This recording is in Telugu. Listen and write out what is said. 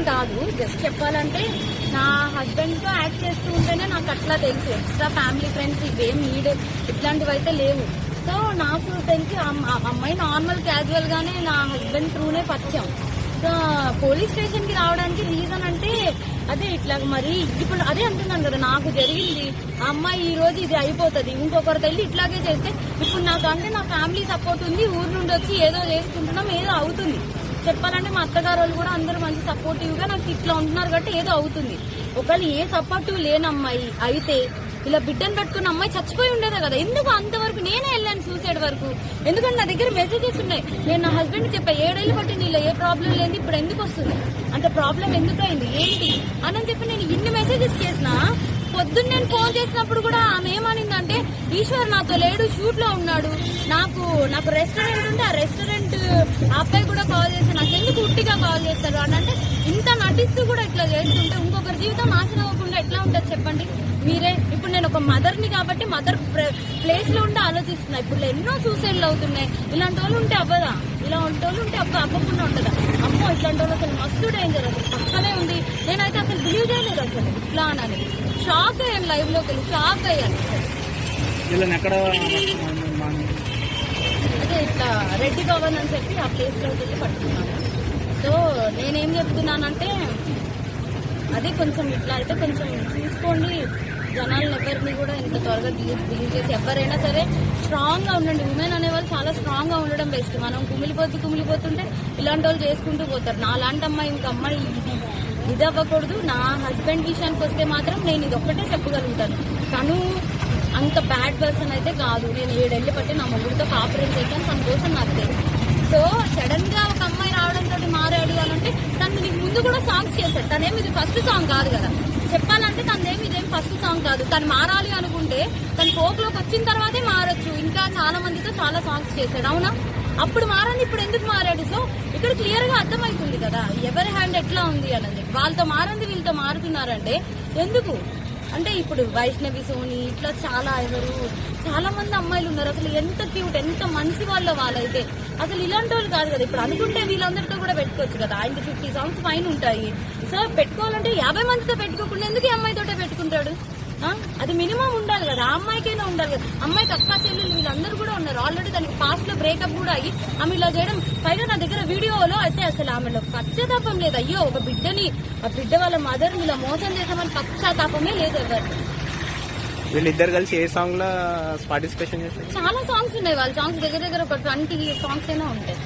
కాదు, జస్ట్ చెప్పాలంటే నా హస్బెండ్ తో యాక్ట్ చేస్తూ ఉంటేనే నాకు అట్లా తెలుసు. ఎక్స్ట్రా ఫ్యామిలీ ఫ్రెండ్స్ ఇవేం నీడ్ ఇట్లాంటివి అయితే లేవు. సో నాకు తెలిసి అమ్మాయి నార్మల్ క్యాజువల్ గానే నా హస్బెండ్ త్రూనే పరిచయం. సో పోలీస్ స్టేషన్ కి రావడానికి రీజన్ అంటే అదే ఇట్లా మరి ఇప్పుడు అదే అంటున్నాను కదా, నాకు జరిగింది ఆ అమ్మాయి ఈ రోజు ఇది అయిపోతుంది, ఇంకొకరు వెళ్ళి ఇట్లాగే చేస్తే ఇప్పుడు నాకు అంటే నా ఫ్యామిలీ సపోర్ట్ ఉంది, ఊరు నుండి వచ్చి ఏదో చేసుకుంటున్నాం, ఏదో అవుతుంది. చెప్పాలంటే మా అత్తగారు వాళ్ళు కూడా అందరూ మంచి సపోర్టివ్ గా నాకు ఇట్లా ఉంటున్నారు కాబట్టి ఏదో అవుతుంది. ఒకళ్ళు ఏ సపోర్టివ్ లేని అమ్మాయి అయితే ఇలా బిడ్డను పెట్టుకున్న అమ్మాయి చచ్చిపోయి ఉండేదే కదా. ఎందుకు అంతవరకు నేనే వెళ్ళాను సూసైడ్ వరకు? ఎందుకంటే నా దగ్గర మెసేజెస్ ఉన్నాయి. నేను నా హస్బెండ్ చెప్పా 7 ఏళ్ళు పట్టింది ఇలా ఏ ప్రాబ్లం లేదు, ఇప్పుడు ఎందుకు వస్తుంది అంటే ప్రాబ్లం ఎందుకు అయింది ఏంటి అని చెప్పి నేను ఇన్ని మెసేజెస్ చేసినా పొద్దున్న నేను ఫోన్ చేసినప్పుడు కూడా ఆమె ఏమనిందంటే ఈశ్వర్ నాతో లేడు, షూట్ లో ఉన్నాడు, నాకు రెస్టారెంట్ ఉంటే ఆ రెస్టారెంట్ అబ్బాయి కూడా కాల్ చేస్తాను, నాకు ఎందుకు ఉట్టిగా కాల్ చేస్తారు అని అంటే ఇంత నటిస్తూ కూడా ఇట్లా చేస్తుంటే ఇంకొకరి జీవితం నాశనం అవ్వకుండా ఎట్లా ఉంటుంది చెప్పండి మీరే. ఇప్పుడు నేను ఒక మదర్ని కాబట్టి మదర్ ప్లేస్ లో ఉంటే ఆలోచిస్తున్నా. ఇప్పుడు ఎన్నో సూసైడ్లు అవుతున్నాయి. ఇలాంటి వాళ్ళు ఉంటే అవ్వదా? ఇలాంటి వాళ్ళు ఉంటే అవ్వకుండా ఉంటుందా? అమ్మో ఇట్లాంటి వాళ్ళు అసలు మస్తు డేంజర్, అసలు పక్కనే ఉంది. నేనైతే అసలు బిలీవ్ చేయలేదు అసలు ఇట్లా అని. షాక్ అయ్యాను, లైవ్ లోకి వెళ్ళి షాక్ అయ్యాను. అదే ఇట్లా రెడ్డి భవన్ అని చెప్పి ఆ ప్లేస్ లోకి వెళ్ళి పట్టుకున్నాను. సో నేనేం చెప్తున్నానంటే అదే కొంచెం ఇట్లా అయితే కొంచెం చూసుకోండి. జనాలను ఎవరిని కూడా ఇంత త్వరగా బిలీవ్ చేసి ఎవరైనా సరే స్ట్రాంగ్ గా ఉండండి. ఉమెన్ అనేవాళ్ళు చాలా స్ట్రాంగ్ గా ఉండడం బెస్ట్. మనం కుమిలిపోతుంటే ఇలాంటి వాళ్ళు చేసుకుంటూ పోతారు. నా లాంటి అమ్మాయి ఇంక అమ్మాయి ఇది అవ్వకూడదు. నా హస్బెండ్ విషయానికి వస్తే మాత్రం నేను ఇది ఒక్కటే చెప్పగలుగుతాను, తను అంత బ్యాడ్ పర్సన్ అయితే కాదు. నేను 7 ఏళ్ళు బట్టి నా మొగుడితో కాపురం చేశాను, తన కోసం నాకు తెలుసు. సో సడన్ గా ఒక అమ్మాయి రావడంతో మారాడు అని అంటే తను నీకు ముందు కూడా సాంగ్స్ చేశాడు. తనేమి ఇది ఫస్ట్ సాంగ్ కాదు కదా, చెప్పాలంటే తనదేమి ఇదేం ఫస్ట్ సాంగ్ కాదు. తను మారాలి అనుకుంటే తను ఫోక్ లోకి వచ్చిన తర్వాతే మారచ్చు. ఇంకా చాలా మందితో చాలా సాంగ్స్ చేశాడు, అవునా? అప్పుడు మారండి, ఇప్పుడు ఎందుకు మారాడు? సో ఇక్కడ క్లియర్ గా అర్థమవుతుంది కదా ఎవరి హ్యాండ్ ఎట్లా ఉంది అన్నది. వాళ్ళతో మారండి వీళ్ళతో మారుతున్నారంటే ఎందుకు అంటే ఇప్పుడు వైష్ణవి సోని ఇట్లా చాలా మంది అమ్మాయిలు ఉన్నారు. అసలు ఎంత క్యూట్, ఎంత మంచి వాళ్ళైతే అసలు ఇలాంటి వాళ్ళు కాదు కదా. ఇప్పుడు అనుకుంటే వీళ్ళందరితో కూడా పెట్టుకోవచ్చు కదా. ఆయనకి 50 సాంగ్స్ పైన ఉంటాయి. సో పెట్టుకోవాలంటే 50 మందితో పెట్టుకోకుండా ఎందుకు ఈ అమ్మాయితోటే పెట్టుకుంటాడు? అది మినిమం ఉండాలి కదా, ఆ అమ్మాయికైనా ఉండాలి కదా. అమ్మాయికి అక్క చెల్లెలు వీళ్ళందరూ కూడా ఉన్నారు. ఆల్రెడీ దానికి పాస్ట్ లో బ్రేకప్ కూడా అయ్యి ఆమె ఇలా చేయడం. పైగా నా దగ్గర వీడియోలో అయితే అసలు ఆమెలో పశ్చాత్తాపం లేదు. అయ్యో ఒక బిడ్డని, ఆ బిడ్డ వాళ్ళ మదర్ ఇలా మోసం చేసామని పశ్చాత్తాపమే లేదు ఎవరు. వీళ్ళిద్దరు కలిసి ఏ సాంగ్ లో పార్టిసిపేషన్ చేస్తారు? చాలా సాంగ్స్ ఉన్నాయి. వాళ్ళ సాంగ్స్ దగ్గర ఒక 20 సాంగ్స్ అయినా ఉంటాయి.